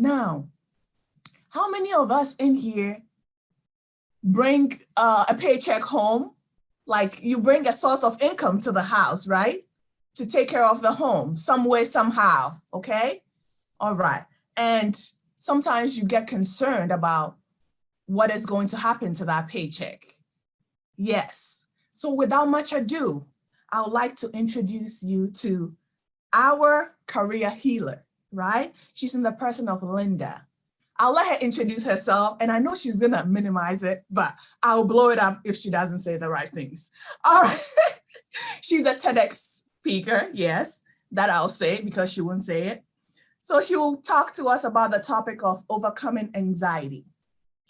Now, how many of us in here bring a paycheck home? Like you bring a source of income to the house, right? To take care of the home some way, somehow, okay? All right. And sometimes you get concerned about what is going to happen to that paycheck. Yes. So without much ado, I would like to introduce you to our career healer, right? She's in the person of Linda. I'll let her introduce herself, and I know she's gonna minimize it, but I'll blow it up if she doesn't say the right things. All right. She's a TEDx speaker, yes, that I'll say because she won't say it. So she will talk to us about the topic of overcoming anxiety.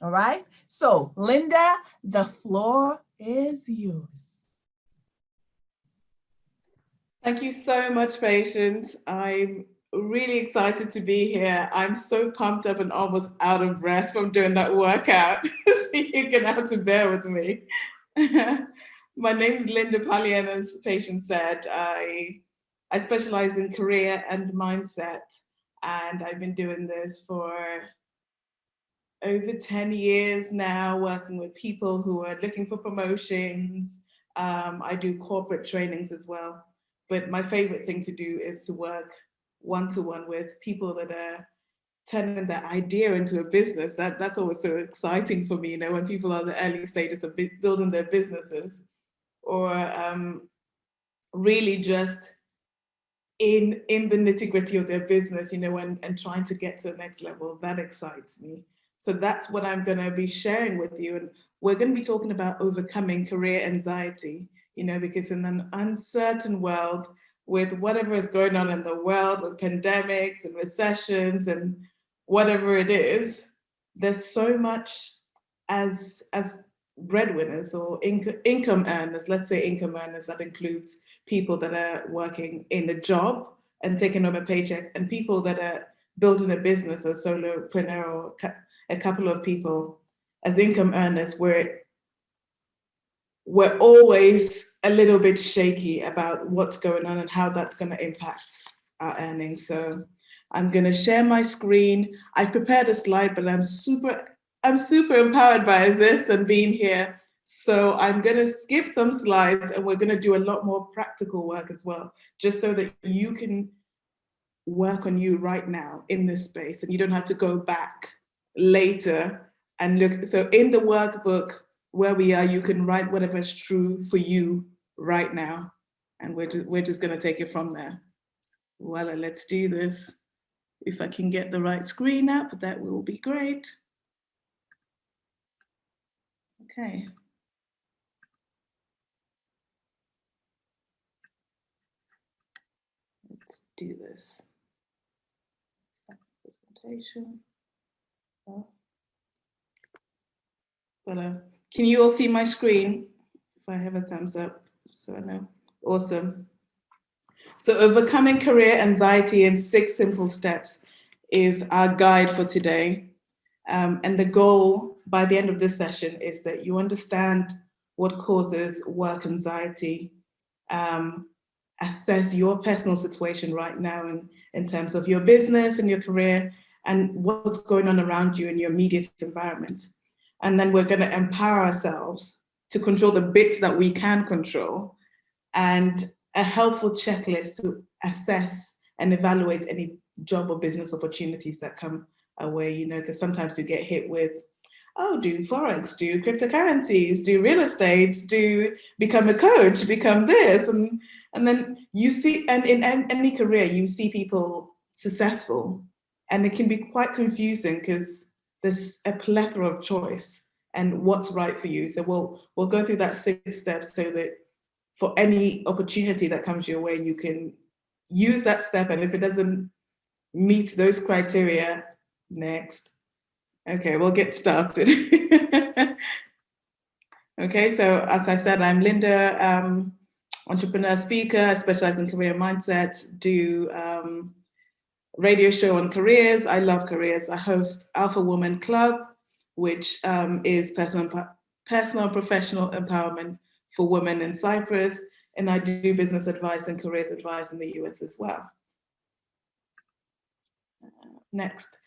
All right. So Linda, the floor is yours. Thank you so much, Patience. I'm really excited to be here. I'm so pumped up and almost out of breath from doing that workout. So you're gonna have to bear with me. My name is Linda Pallien, as Patience said. I specialize in career and mindset, and I've been doing this for over 10 years now, working with people who are looking for promotions. I do corporate trainings as well. But my favorite thing to do is to work one-to-one with people that are turning that idea into a business. That's always so exciting for me, you know, when people are in the early stages of building their businesses, or really just in the nitty-gritty of their business, you know, and trying to get to the next level. That excites me. So that's what I'm going to be sharing with you. And we're going to be talking about overcoming career anxiety, you know, because in an uncertain world, with whatever is going on in the world, with pandemics and recessions and whatever it is, there's so much as breadwinners or income earners, let's say income earners, that includes people that are working in a job and taking home a paycheck, and people that are building a business or solopreneur, or a couple of people as income earners, we're always a little bit shaky about what's going on and how that's going to impact our earnings. So I'm going to share my screen. I've prepared a slide, but I'm super empowered by this and being here. So I'm going to skip some slides, and we're going to do a lot more practical work as well, just so that you can work on you right now in this space, and you don't have to go back later and look. So in the workbook where we are, you can write whatever is true for you right now, and we're just going to take it from there. Well, let's do this. If I can get the right screen up, that will be great. Okay. Let's do this. Start presentation. Oh. But can you all see my screen? If I have a thumbs up, so I know. Awesome. So overcoming career anxiety in 6 simple steps is our guide for today. And the goal by the end of this session is that you understand what causes work anxiety, assess your personal situation right now in terms of your business and your career, and what's going on around you in your immediate environment. And then we're going to empower ourselves to control the bits that we can control, and a helpful checklist to assess and evaluate any job or business opportunities that come our way, you know, because sometimes you get hit with, oh, do Forex, do cryptocurrencies, do real estate, do become a coach, become this. And then you see, and in any career, you see people successful, and it can be quite confusing because there's a plethora of choice and what's right for you. So we'll go through that 6 steps so that for any opportunity that comes your way, you can use that step. And if it doesn't meet those criteria, next. Okay, we'll get started. Okay, so as I said, I'm Linda, entrepreneur, speaker. I specialize in career mindset, do radio show on careers. I love careers. I host Alpha Woman Club, which is personal and professional empowerment for women in Cyprus. And I do business advice and careers advice in the US as well. Next.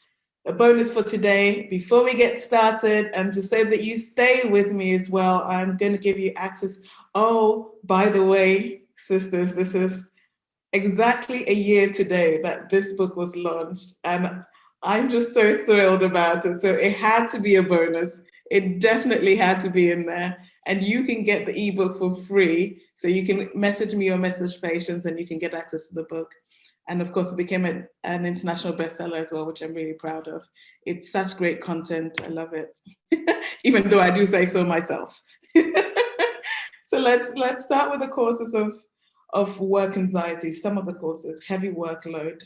a bonus for today, before we get started, and to say that you stay with me as well, I'm going to give you access. Oh, by the way, sisters, this is exactly a year today that this book was launched, and I'm just so thrilled about it. So it had to be a bonus. It definitely had to be in there. And you can get the ebook for free. So you can message me or message Patience and you can get access to the book. And of course, it became an international bestseller as well, which I'm really proud of. It's such great content. I love it, even though I do say so myself. So let's start with the courses of work anxiety. Some of the courses, heavy workload,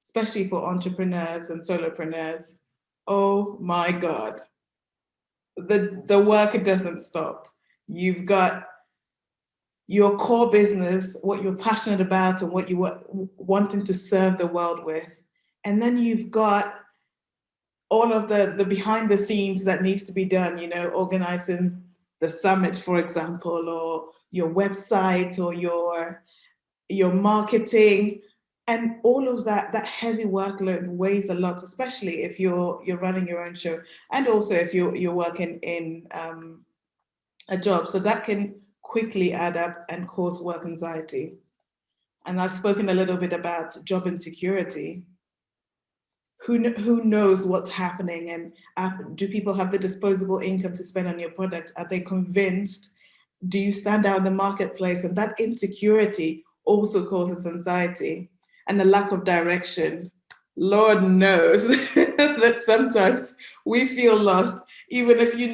especially for entrepreneurs and solopreneurs. Oh my God, the work doesn't stop. You've got your core business, what you're passionate about and what you were wanting to serve the world with. And then you've got all of the behind the scenes that needs to be done, organizing the summit, for example, or your website or your marketing, and all of that heavy workload weighs a lot, especially if you're running your own show, and also if you're working in a job. So that can quickly add up and cause work anxiety. And I've spoken a little bit about job insecurity. Who knows what's happening, and do people have the disposable income to spend on your product? Are they convinced? Do you stand out in the marketplace? And that insecurity also causes anxiety, and the lack of direction. Lord knows that sometimes we feel lost, even if you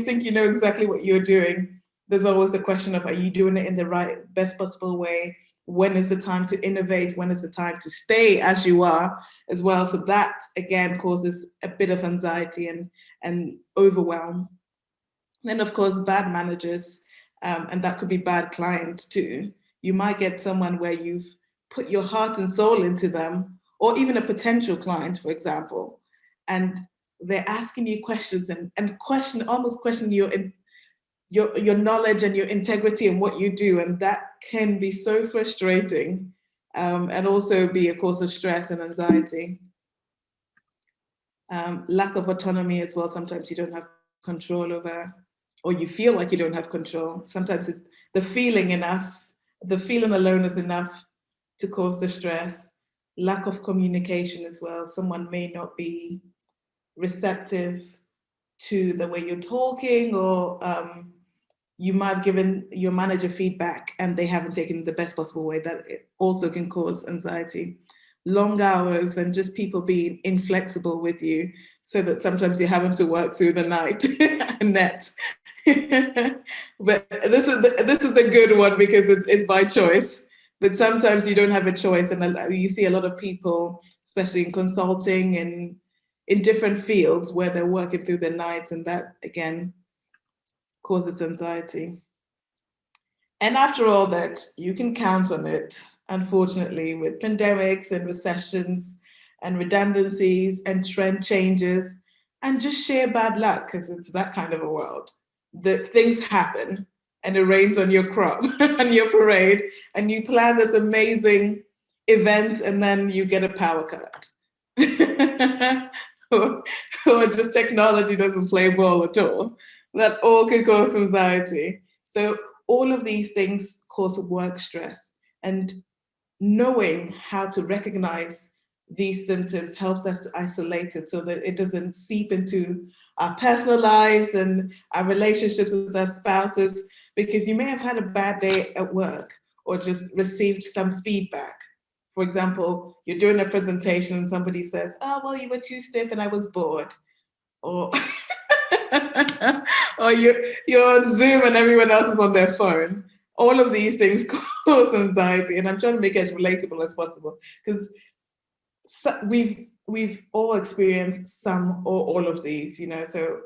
think you know exactly what you're doing. There's always the question of, are you doing it in the right, best possible way? When is the time to innovate? When is the time to stay as you are as well? So that again causes a bit of anxiety and overwhelm. Then of course, bad managers, and that could be bad clients too. You might get someone where you've put your heart and soul into them, or even a potential client, for example, and they're asking you questions and almost question your knowledge and your integrity and what you do, and that can be so frustrating, and also be a cause of stress and anxiety. Lack of autonomy as well. Sometimes you don't have control over, or you feel like you don't have control. Sometimes it's the feeling alone is enough to cause the stress. Lack of communication as well. Someone may not be receptive to the way you're talking, or you might have given your manager feedback and they haven't taken it the best possible way. That it also can cause anxiety. Long hours and just people being inflexible with you, so that sometimes you're having to work through the night. Net. But this is a good one because it's by choice. But sometimes you don't have a choice, and you see a lot of people, especially in consulting and in different fields, where they're working through the night, and that again causes anxiety. And after all that, you can count on it, unfortunately, with pandemics and recessions and redundancies and trend changes and just sheer bad luck, because it's that kind of a world. That things happen and it rains on your crop and your parade, and you plan this amazing event and then you get a power cut. or just technology doesn't play ball at all. That all can cause anxiety. So all of these things cause work stress, and knowing how to recognize these symptoms helps us to isolate it so that it doesn't seep into our personal lives and our relationships with our spouses, because you may have had a bad day at work or just received some feedback. For example, you're doing a presentation and somebody says, oh, well, you were too stiff and I was bored. Or or you're on Zoom and everyone else is on their phone. All of these things cause anxiety, and I'm trying to make it as relatable as possible, because we've all experienced some or all of these, so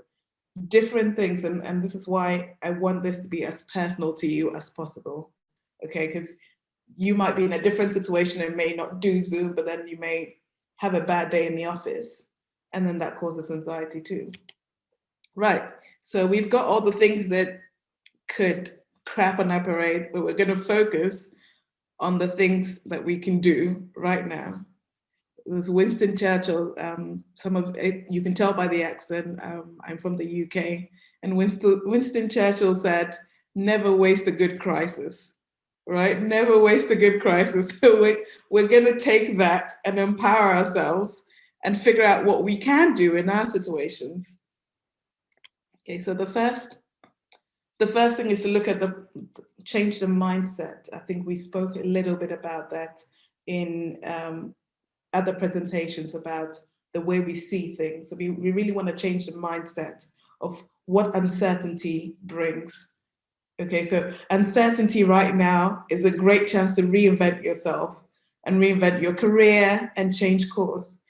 different things, and this is why I want this to be as personal to you as possible, okay? Because you might be in a different situation and may not do Zoom, but then you may have a bad day in the office, and then that causes anxiety too. Right, so we've got all the things that could crap on our parade, but we're going to focus on the things that we can do right now. There's Winston Churchill. Some of it, you can tell by the accent. I'm from the UK, and Winston Churchill said, "Never waste a good crisis." Right? Never waste a good crisis. So we're going to take that and empower ourselves and figure out what we can do in our situations. Okay, so the first thing is to look at change the mindset. I think we spoke a little bit about that in other presentations about the way we see things. So we really want to change the mindset of what uncertainty brings. Okay, so uncertainty right now is a great chance to reinvent yourself and reinvent your career and change course.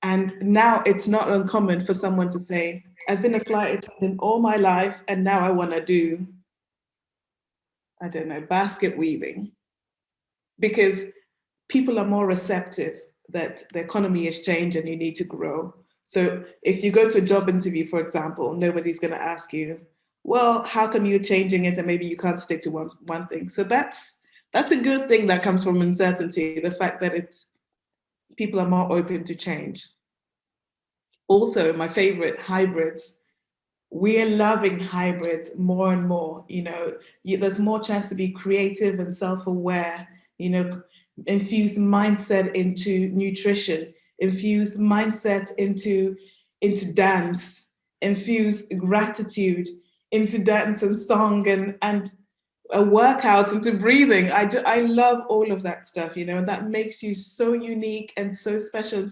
And now it's not uncommon for someone to say, I've been a flight attendant all my life and now I want to do, I don't know, basket weaving. Because people are more receptive that the economy has changed and you need to grow. So if you go to a job interview, for example, nobody's going to ask you, well, how come you're changing it and maybe you can't stick to one thing. So that's a good thing that comes from uncertainty, the fact that people are more open to change. Also, my favorite, hybrids. We are loving hybrids more and more. There's more chance to be creative and self-aware, infuse mindset into nutrition, infuse mindset into dance, infuse gratitude into dance and song and a workout into breathing. I love all of that stuff, and that makes you so unique and so special and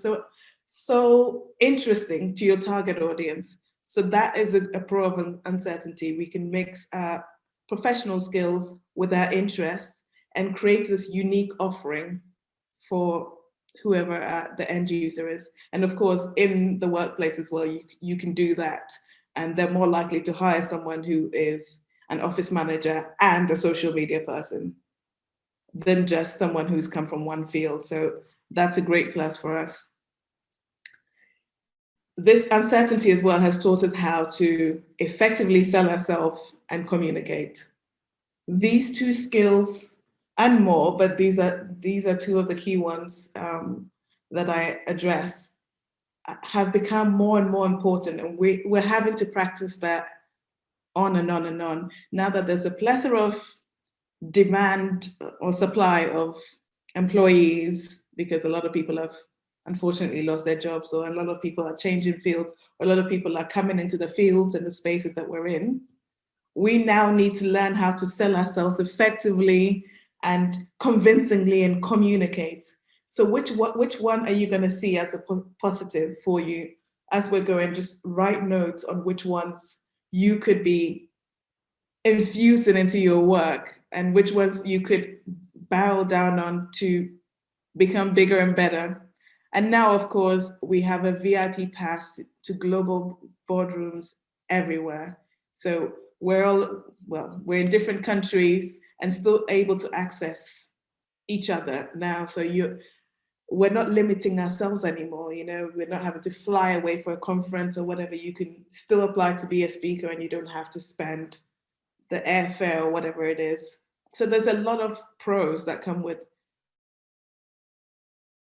so interesting to your target audience. So that is a pro of uncertainty. We can mix our professional skills with our interests and create this unique offering for whoever the end user is. And of course, in the workplace as well, you can do that. And they're more likely to hire someone who is an office manager and a social media person than just someone who's come from one field. So that's a great plus for us. This uncertainty as well has taught us how to effectively sell ourselves and communicate. These two skills and more, but these are two of the key ones that I address, have become more and more important, and we're having to practice that on and on and on. Now that there's a plethora of demand or supply of employees, because a lot of people have unfortunately lost their jobs, or a lot of people are changing fields, or a lot of people are coming into the fields and the spaces that we're in. We now need to learn how to sell ourselves effectively and convincingly and communicate. So which one are you going to see as a positive for you as we're going? Just write notes on which ones you could be infusing into your work and which ones you could barrel down on to become bigger and better. And now, of course, we have a VIP pass to global boardrooms everywhere. So we're in different countries and still able to access each other now. So we're not limiting ourselves anymore. We're not having to fly away for a conference or whatever. You can still apply to be a speaker and you don't have to spend the airfare or whatever it is. So there's a lot of pros that come with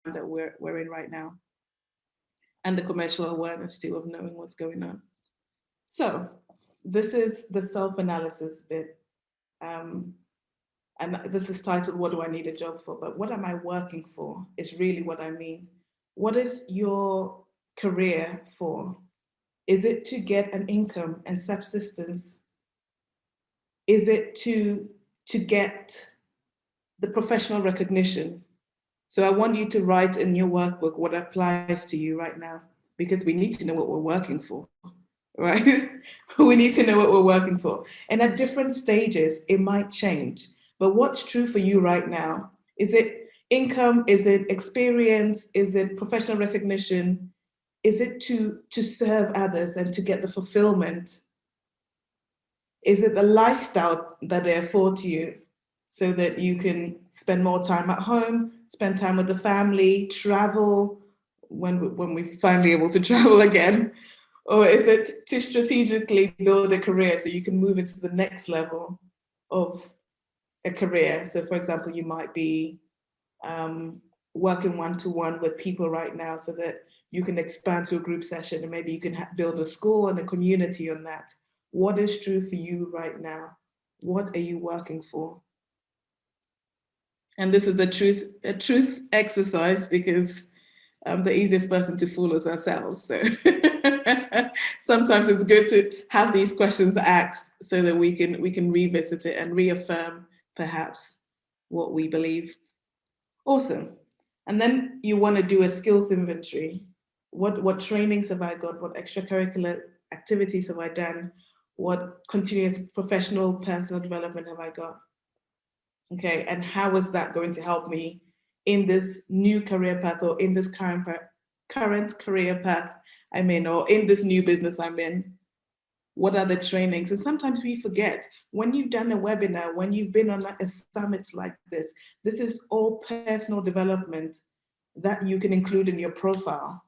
that we're in right now, and the commercial awareness too of knowing what's going on. So this is the self-analysis bit, and this is titled, What Do I Need a Job For? But what am I working for is really what I mean. What is your career for? Is it to get an income and subsistence? Is it to get the professional recognition? So I want you to write in your workbook what applies to you right now, because we need to know what we're working for, right? We need to know what we're working for. And at different stages, it might change. But what's true for you right now? Is it income? Is it experience? Is it professional recognition? Is it to serve others and to get the fulfillment? Is it the lifestyle that they afford to you so that you can spend more time at home, spend time with the family, travel when we're finally able to travel again? Or is it to strategically build a career so you can move into the next level of a career? So for example, you might be working one-to-one with people right now so that you can expand to a group session and maybe you can build a school and a community on that. What is true for you right now? What are you working for? And this is a truth exercise because the easiest person to fool is ourselves. So sometimes it's good to have these questions asked so that we can revisit it and reaffirm perhaps what we believe. Awesome. And then you want to do a skills inventory. What trainings have I got? What extracurricular activities have I done? What continuous professional personal development have I got? Okay, and how is that going to help me in this new career path or in this current career path I'm in or in this new business I'm in? What are the trainings? And sometimes we forget, when you've done a webinar, when you've been on a summit like this is all personal development that you can include in your profile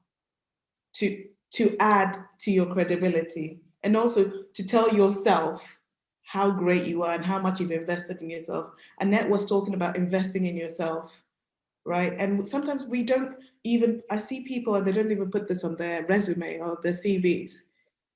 to add to your credibility and also to tell yourself how great you are and how much you've invested in yourself. Annette was talking about investing in yourself, right? And sometimes we don't even, I see people and they don't even put this on their resume or their CVs,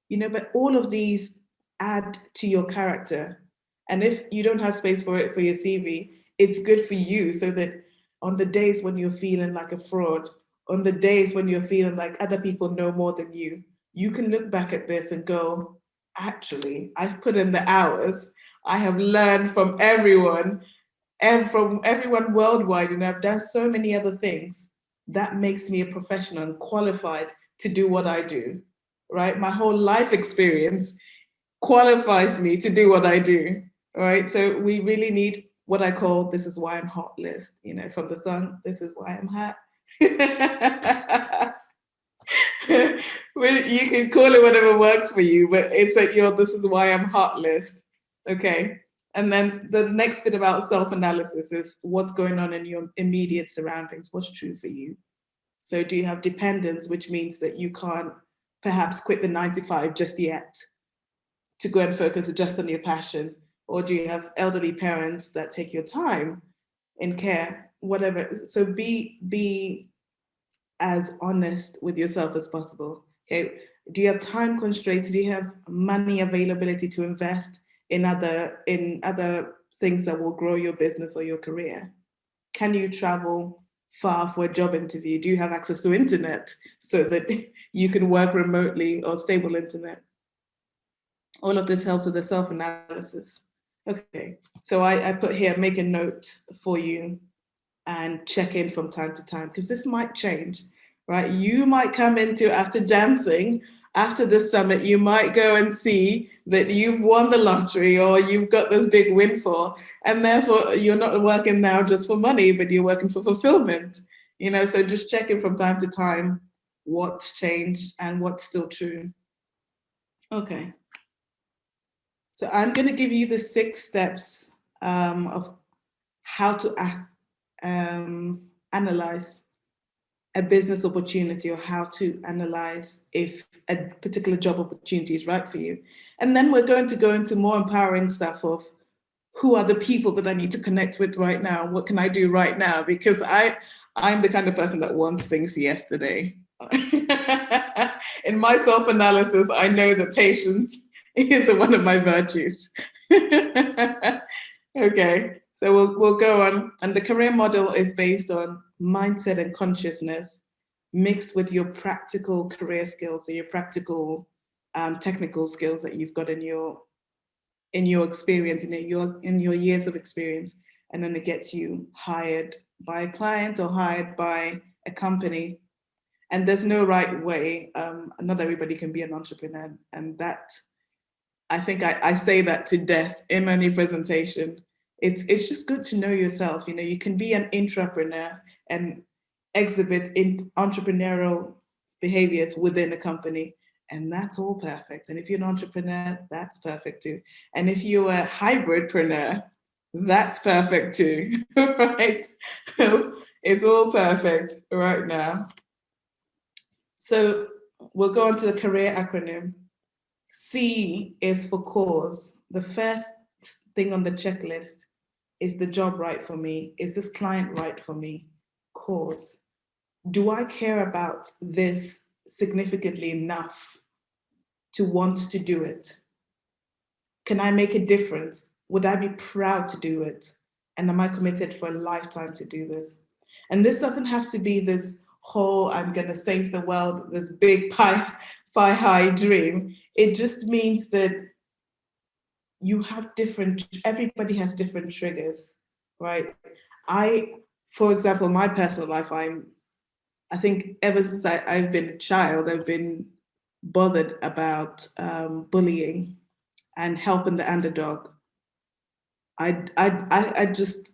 you know, but all of these add to your character. And if you don't have space for it for your CV, it's good for you so that on the days when you're feeling like a fraud, on the days when you're feeling like other people know more than you can look back at this and go, actually, I've put in the hours. I have learned from everyone and from everyone worldwide, and I've done so many other things. That makes me a professional and qualified to do what I do, right? My whole life experience qualifies me to do what I do, right? So we really need what I call "this is why I'm hot" list, you know, from the song "This is why I'm hot." Well, you can call it whatever works for you, but it's at your "this is why I'm hot" list, okay? And then the next bit about self-analysis is what's going on in your immediate surroundings, what's true for you. So do you have dependence, which means that you can't perhaps quit the 9 to 5 just yet to go and focus just on your passion? Or do you have elderly parents that take your time in care, whatever? So be as honest with yourself as possible. Okay. Do you have time constraints? Do you have money availability to invest in other things that will grow your business or your career? Can you travel far for a job interview? Do you have access to internet so that you can work remotely or stable internet? All of this helps with the self-analysis. Okay, so I put here, make a note for you and check in from time to time, because this might change, right? You might come into, after dancing, after this summit, you might go and see that you've won the lottery or you've got this big windfall, and therefore you're not working now just for money, but you're working for fulfillment, you know? So just check in from time to time what's changed and what's still true. Okay. So I'm going to give you the 6 steps of how to analyze a business opportunity, or how to analyze if a particular job opportunity is right for you. And then we're going to go into more empowering stuff of who are the people that I need to connect with right now? What can I do right now? Because I'm the kind of person that wants things yesterday. In my self-analysis, I know that patience is one of my virtues. Okay, so we'll go on. And the career model is based on mindset and consciousness mixed with your practical career skills, so your practical technical skills that you've got in your experience, in your years of experience. And then it gets you hired by a client or hired by a company. And there's no right way. Not everybody can be an entrepreneur. And that, I think I say that to death in any presentation. It's just good to know yourself. You know, you can be an intrapreneur and exhibit in entrepreneurial behaviors within a company, and that's all perfect. And if you're an entrepreneur, that's perfect too. And if you're a hybridpreneur, that's perfect too, right? It's all perfect right now. So we'll go on to the career acronym. C is for cause. The first thing on the checklist is the job right for me? Is this client right for me? cause, do I care about this significantly enough to want to do it? Can I make a difference? Would I be proud to do it? And am I committed for a lifetime to do this? And this doesn't have to be this whole, I'm going to save the world, this big pie high dream. It just means that you have everybody has different triggers, right? For example, my personal life, I think ever since I've been a child, I've been bothered about bullying and helping the underdog. I just,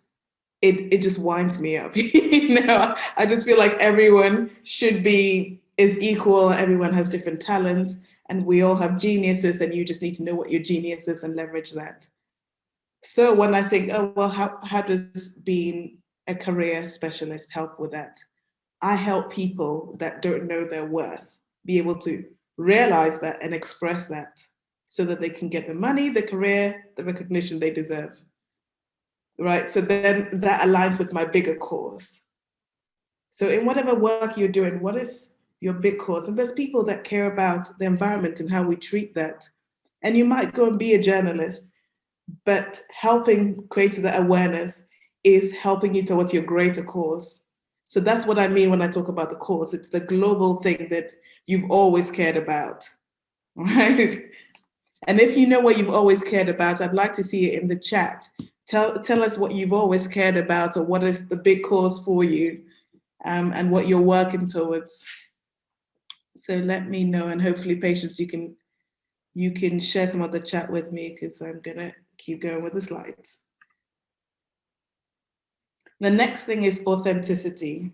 it just winds me up. I just feel like everyone is equal. Everyone has different talents, and we all have geniuses, and you just need to know what your genius is and leverage that. So when I think, oh, well, how does being a career specialist help with that? I help people that don't know their worth be able to realize that and express that so that they can get the money, the career, the recognition they deserve. Right? So then that aligns with my bigger cause. So in whatever work you're doing, what is your big cause? And there's people that care about the environment and how we treat that. And you might go and be a journalist, but helping create that awareness is helping you towards your greater cause. So that's what I mean when I talk about the cause. It's the global thing that you've always cared about, right? And if you know what you've always cared about, I'd like to see it in the chat. Tell us what you've always cared about, or what is the big cause for you, and what you're working towards. So let me know, and hopefully, Patience, you can share some of the chat with me, because I'm gonna keep going with the slides. The next thing is authenticity.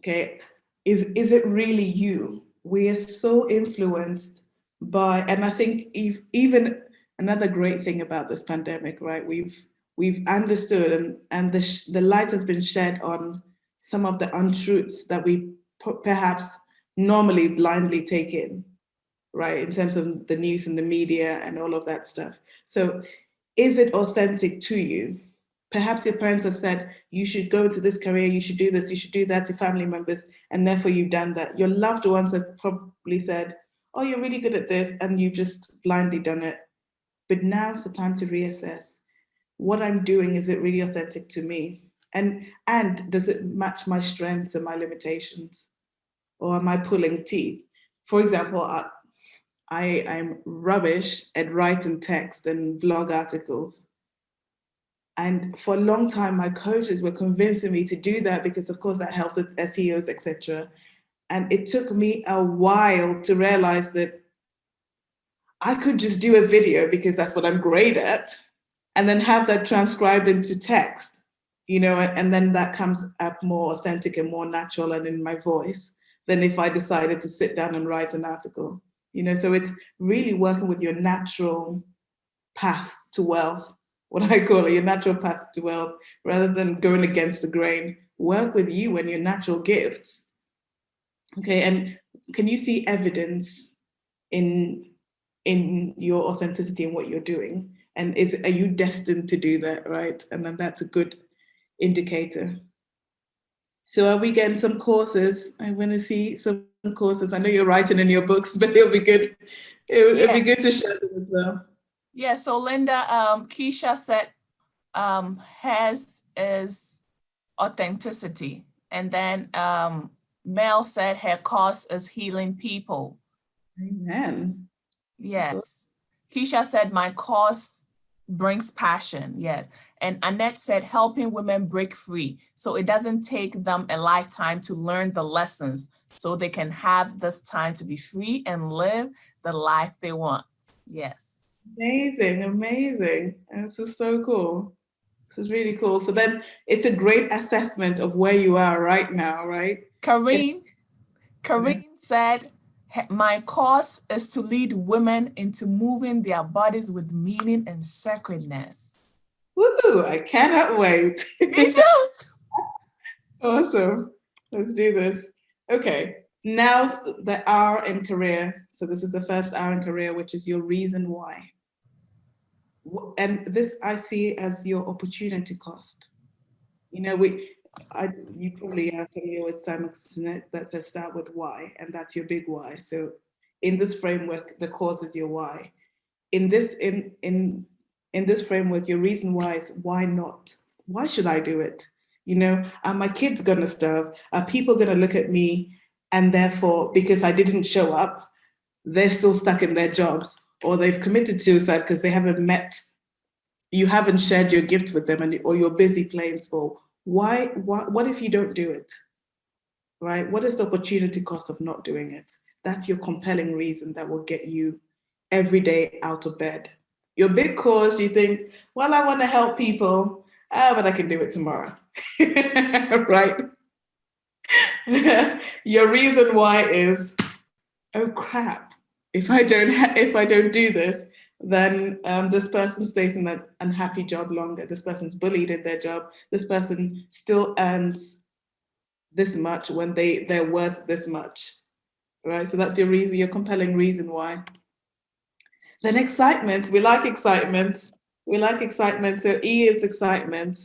Okay, is it really you? We are so influenced by, and I think even another great thing about this pandemic, right? We've understood, and the light has been shed on some of the untruths that we perhaps normally blindly take in, right? In terms of the news and the media and all of that stuff. So is it authentic to you? Perhaps your parents have said, you should go into this career, you should do this, you should do that to family members, and therefore you've done that. Your loved ones have probably said, oh, you're really good at this, and you've just blindly done it. But now's the time to reassess. What I'm doing, is it really authentic to me? And does it match my strengths and my limitations? Or am I pulling teeth? For example, I'm rubbish at writing text and blog articles. And for a long time, my coaches were convincing me to do that because, of course, that helps with SEOs, etc. And it took me a while to realize that I could just do a video because that's what I'm great at, and then have that transcribed into text, and then that comes up more authentic and more natural and in my voice than if I decided to sit down and write an article. So it's really working with your natural path to wealth, what I call it, your natural path to wealth, rather than going against the grain. Work with you and your natural gifts. Okay, and can you see evidence in your authenticity and what you're doing? And are you destined to do that, right? And then that's a good indicator. So are we getting some courses? I want to see some courses. I know you're writing in your books, but it'll be good. It'll be good to share them as well. Yeah, so Linda, Keisha said hers is authenticity. And then Mel said her cause is healing people. Amen. Yes. Keisha said my cause brings passion. Yes. And Annette said helping women break free. So it doesn't take them a lifetime to learn the lessons, so they can have this time to be free and live the life they want. Yes. Amazing, amazing. This is so cool. This is really cool. So then it's a great assessment of where you are right now, right? Karine said, my cause is to lead women into moving their bodies with meaning and sacredness. Woo, I cannot wait. Me too. Awesome. Let's do this. Okay, now the R in career. So this is the first R in career, which is your reason why. And this I see as your opportunity cost. You probably are familiar with Simon Sinek that says start with why, and that's your big why. So in this framework, the cause is your why. In this framework, your reason why is why not? Why should I do it? You know, are my kids gonna starve? Are people gonna look at me and therefore, because I didn't show up, they're still stuck in their jobs, or they've committed suicide because they haven't met, you haven't shared your gift with them, or you're busy playing sport. What if you don't do it? Right? What is the opportunity cost of not doing it? That's your compelling reason that will get you every day out of bed. Your big cause, you think, well, I want to help people, but I can do it tomorrow. Right? Your reason why is, oh crap, if I don't do this, then this person stays in that unhappy job longer. This person's bullied at their job. This person still earns this much when they're worth this much, right? So that's your reason, your compelling reason why. Then excitement, we like excitement. We like excitement. So E is excitement.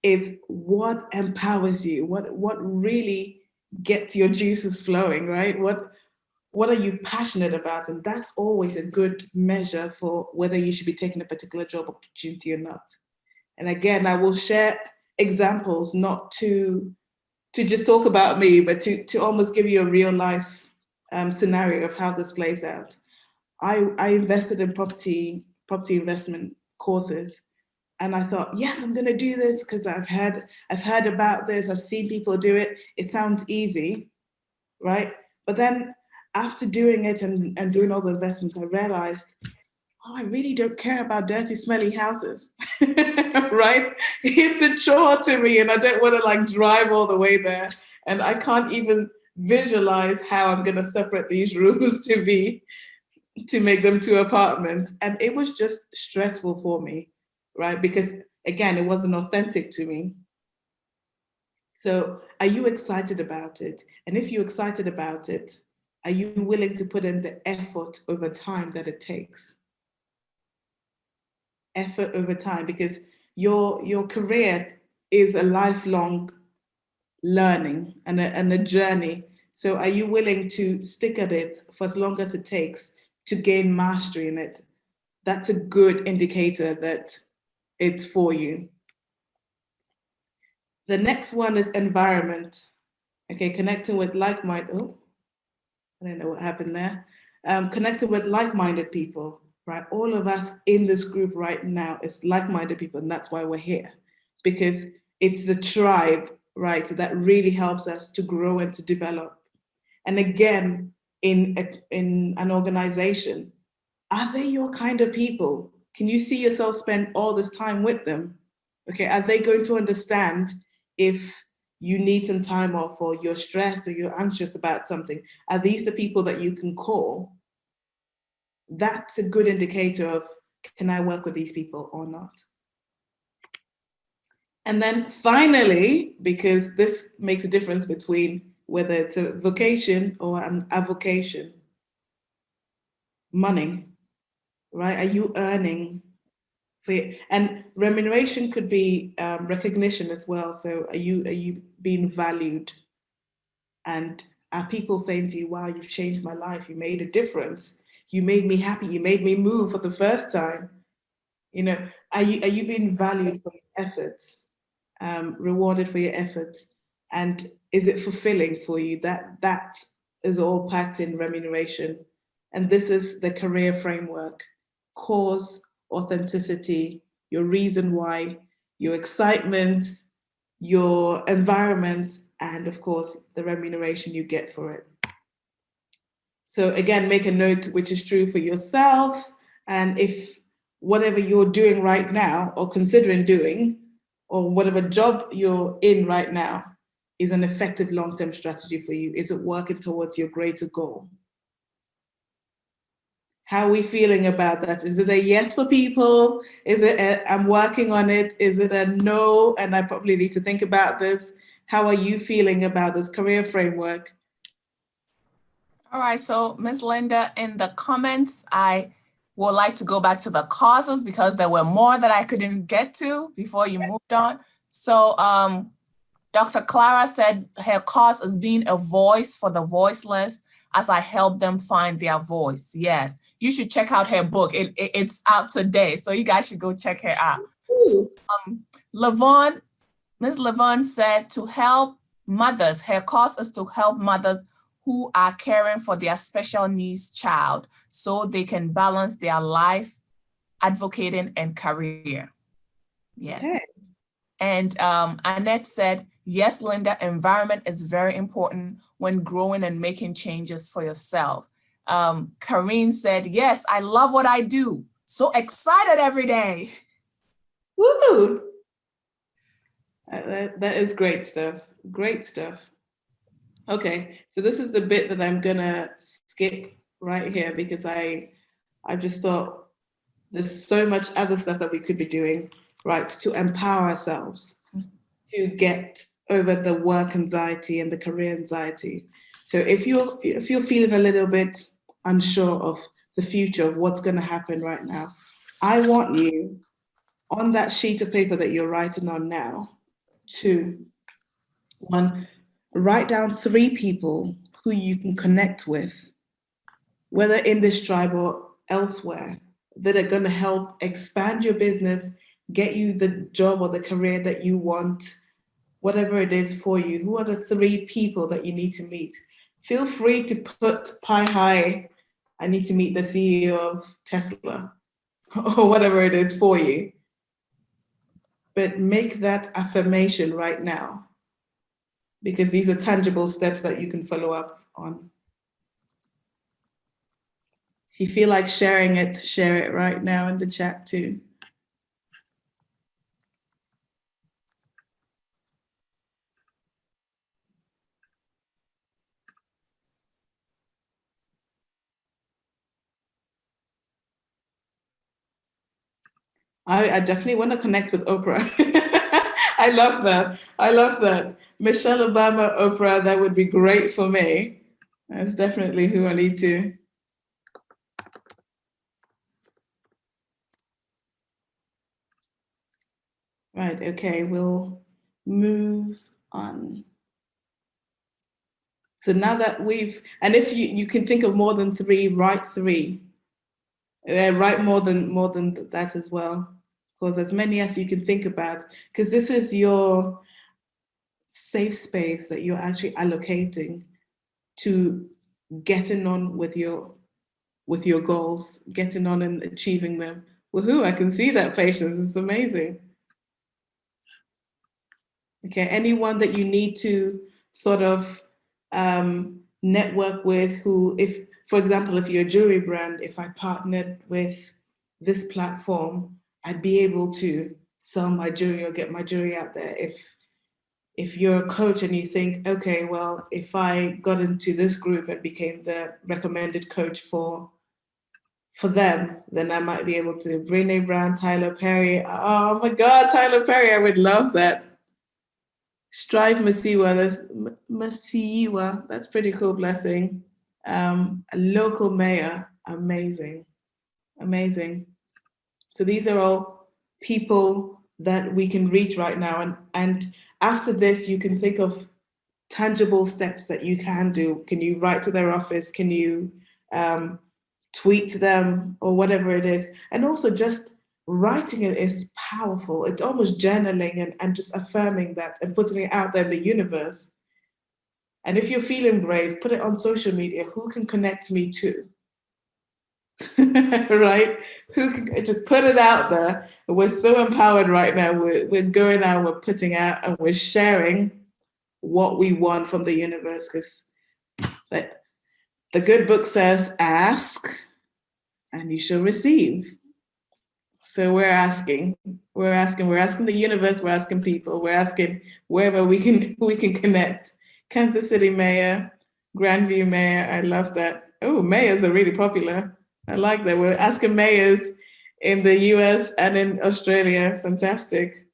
It's what empowers you, what really gets your juices flowing, right? What are you passionate about? And that's always a good measure for whether you should be taking a particular job opportunity or not. And again, I will share examples, not to just talk about me, but to almost give you a real life scenario of how this plays out. I invested in property investment courses, and I thought, yes, I'm going to do this because I've heard about this. I've seen people do it. It sounds easy, right? But then after doing it and doing all the investments, I realized, oh, I really don't care about dirty, smelly houses, right? It's a chore to me, and I don't want to like drive all the way there. And I can't even visualize how I'm going to separate these rooms to make them 2 apartments. And it was just stressful for me, right? Because again, it wasn't authentic to me. So are you excited about it? And if you're excited about it, are you willing to put in the effort over time that it takes? Effort over time, because your career is a lifelong learning and a journey. So are you willing to stick at it for as long as it takes to gain mastery in it? That's a good indicator that it's for you. The next one is environment. Okay, connecting with like-minded, oh, I don't know what happened there. Connecting with like-minded people, right? All of us in this group right now is like-minded people, and that's why we're here. Because it's the tribe, right, that really helps us to grow and to develop. And again, in an organization, are they your kind of people? Can you see yourself spend all this time with them? Okay, are they going to understand if you need some time off, or you're stressed, or you're anxious about something? Are these the people that you can call? That's a good indicator of, can I work with these people or not? And then finally, because this makes a difference between whether it's a vocation or an avocation, money, right? Are you earning? And remuneration could be recognition as well. So are you being valued? And are people saying to you, wow, you've changed my life, you made a difference, you made me happy, you made me move for the first time? You know, are you being valued for your efforts, rewarded for your efforts? And is it fulfilling for you? That is all packed in remuneration. And this is the career framework: cause, authenticity, your reason why, your excitement, your environment, and of course, the remuneration you get for it. So again, make a note which is true for yourself. And if whatever you're doing right now or considering doing, or whatever job you're in right now, is an effective long-term strategy for you. Is it working towards your greater goal? How are we feeling about that? Is it a yes for people? Is it I'm working on it? Is it a no, and I probably need to think about this? How are you feeling about this career framework? All right, so Ms. Linda, in the comments, I would like to go back to the causes because there were more that I couldn't get to before you moved on. So Dr. Clara said her cause is being a voice for the voiceless as I help them find their voice. Yes, you should check out her book. It's out today, so you guys should go check her out. Lavon, Ms. Lavon said to help mothers, her cause is to help mothers who are caring for their special needs child so they can balance their life, advocating, and career. Yeah. Okay. And Annette said, yes, Linda, environment is very important when growing and making changes for yourself. Karine said, yes, I love what I do. So excited every day. Woo! That is great stuff. Great stuff. Okay, so this is the bit that I'm gonna skip right here because I just thought there's so much other stuff that we could be doing, right, to empower ourselves, to get over the work anxiety and the career anxiety. So if you're feeling a little bit unsure of the future of what's going to happen right now, I want you on that sheet of paper that you're writing on now to, one, write down 3 people who you can connect with, whether in this tribe or elsewhere, that are going to help expand your business, get you the job or the career that you want, whatever it is for you. Who are the 3 people that you need to meet? Feel free to put pie high, I need to meet the CEO of Tesla, or whatever it is for you. But make that affirmation right now, because these are tangible steps that you can follow up on. If you feel like sharing it, share it right now in the chat too. I definitely want to connect with Oprah. I love that. I love that. Michelle Obama, Oprah, that would be great for me. That's definitely who I need to. Right, okay, we'll move on. So now that and if you can think of more than 3, write 3. Write more than that as well, because as many as you can think about, because this is your safe space that you're actually allocating to getting on with your goals, getting on and achieving them. Woohoo, I can see that, Patience. It's amazing. Okay, anyone that you need to sort of network with who, if, for example, if you're a jewelry brand, if I partnered with this platform, I'd be able to sell my jewelry or get my jewelry out there. If you're a coach and you think, okay, well, if I got into this group and became the recommended coach for them, then I might be able to. Brene Brown, Tyler Perry. Oh my God, Tyler Perry, I would love that. Strive Masiwa, that's pretty cool, Blessing. A local mayor, amazing, amazing. So these are all people that we can reach right now. And after this, you can think of tangible steps that you can do. Can you write to their office? Can you tweet to them or whatever it is? And also just writing it is powerful. It's almost journaling and just affirming that and putting it out there in the universe. And if you're feeling brave, put it on social media. Who can connect me to? Right? Who can just put it out there? We're so empowered right now. We're going out, we're putting out, and we're sharing what we want from the universe, because the good book says, ask and you shall receive. So we're asking the universe, we're asking people, we're asking wherever we can connect. Kansas City Mayor, Grandview Mayor, I love that. Oh, mayors are really popular. I like that. We're asking mayors in the US and in Australia. Fantastic.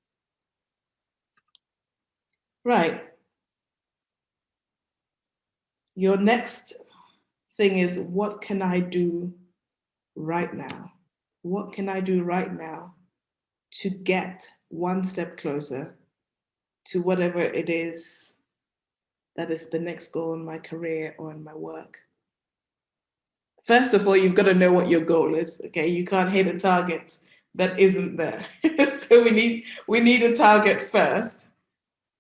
Right. Your next thing is, what can I do right now? What can I do right now to get one step closer to whatever it is that is the next goal in my career or in my work. First of all, you've got to know what your goal is. Okay, you can't hit a target that isn't there. So we need a target first.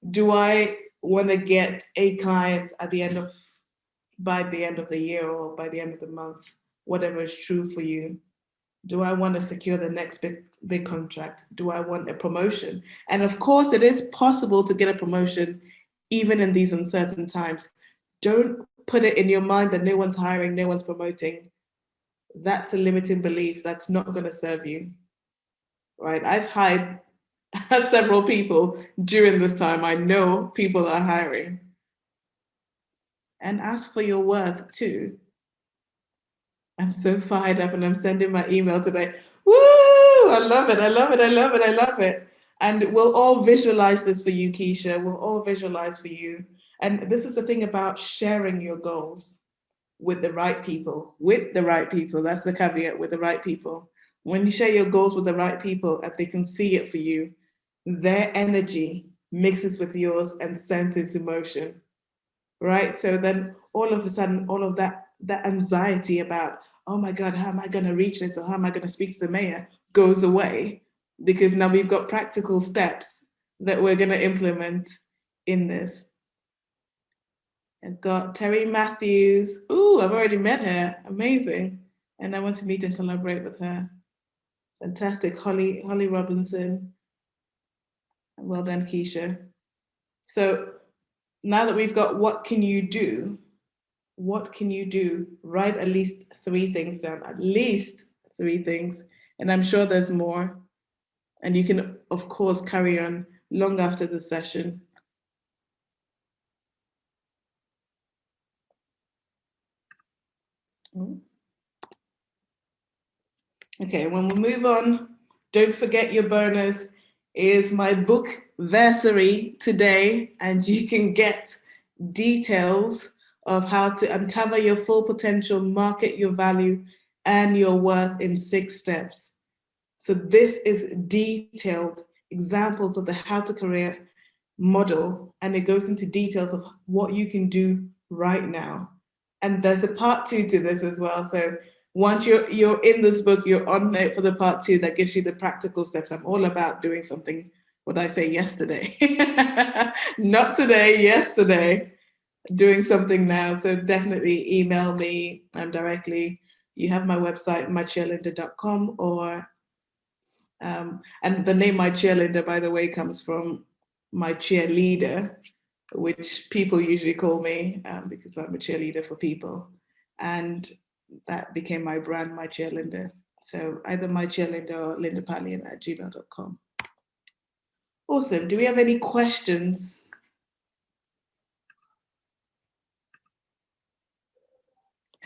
Do I want to get a client by the end of the year or by the end of the month, whatever is true for you? Do I want to secure the next big contract? Do I want a promotion? And of course, it is possible to get a promotion even in these uncertain times. Don't put it in your mind that no one's hiring, no one's promoting. That's a limiting belief. That's not going to serve you, right? I've hired several people during this time. I know people are hiring. And ask for your worth too. I'm so fired up and I'm sending my email today. Woo! I love it. I love it. I love it. I love it. And we'll all visualize this for you, Keisha. We'll all visualize for you. And this is the thing about sharing your goals with the right people. With the right people. That's the caveat, with the right people. When you share your goals with the right people and they can see it for you, their energy mixes with yours and sends into motion. Right? So then all of a sudden, all of that anxiety about, oh my God, how am I going to reach this, or how am I going to speak to the mayor, goes away, because now we've got practical steps that we're going to implement in this. I've got Terry Matthews. Ooh, I've already met her. Amazing. And I want to meet and collaborate with her. Fantastic. Holly Robinson. Well done, Keisha. So now that we've got what can you do, write at least 3 things down, at least 3 things. And I'm sure there's more. And you can, of course, carry on long after the session. Okay, when we move on, don't forget your bonus is my book versary today, and you can get details of how to uncover your full potential, market your value and your worth in 6 steps. So this is detailed examples of the How to Career model, and it goes into details of what you can do right now. And there's a part 2 to this as well. So once you're in this book, you're on it for the part 2 that gives you the practical steps. I'm all about doing something, what I say, yesterday. Not today, yesterday. Doing something now. So definitely email me directly. You have my website, MyCheerLinda.com, or and the name MyCheerLinda, by the way, comes from my cheerleader, which people usually call me because I'm a cheerleader for people. And that became my brand, MyCheerLinda. So either MyCheerLinda or lindapallien@gmail.com. Awesome. Do we have any questions?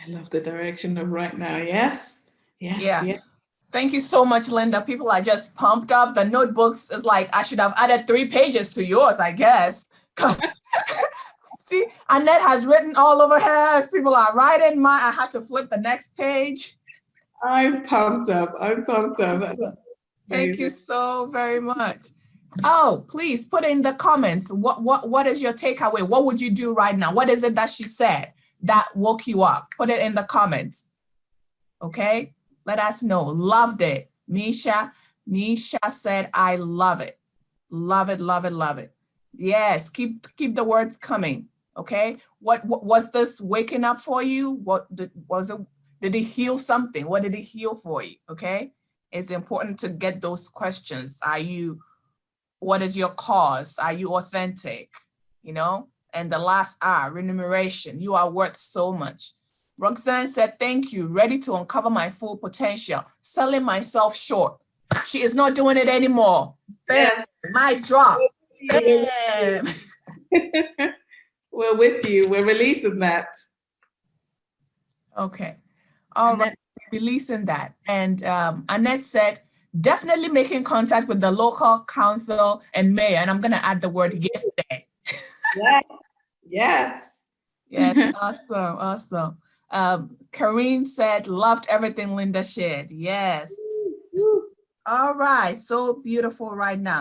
I love the direction of right now. Yes. Yes. Yeah. Yes. Thank you so much, Linda. People are just pumped up. The notebooks is like, I should have added 3 pages to yours, I guess. See, Annette has written all over hers. People are writing mine. I had to flip the next page. I'm pumped up. I'm pumped up. Awesome. Thank you so very much. Oh, please put in the comments. What is your takeaway? What would you do right now? What is it that she said that woke you up? Put it in the comments. Okay? Let us know. Loved it. Misha said, I love it. Love it, love it, love it. Yes, keep the words coming. Okay? What was this waking up for you? Did it heal something? What did it heal for you? Okay? It's important to get those questions. What is your cause? Are you authentic? You know? And the last R, remuneration. You are worth so much. Roxanne said, thank you. Ready to uncover my full potential. Selling myself short. She is not doing it anymore. Bam. Mic drop. Bam. We're with you. We're releasing that. Okay. All right. Releasing that. And Annette said, definitely making contact with the local council and mayor. And I'm going to add the word yesterday. Yes. Yes. Awesome. Awesome. Karine said, loved everything Linda shared. Yes. All right. So beautiful right now.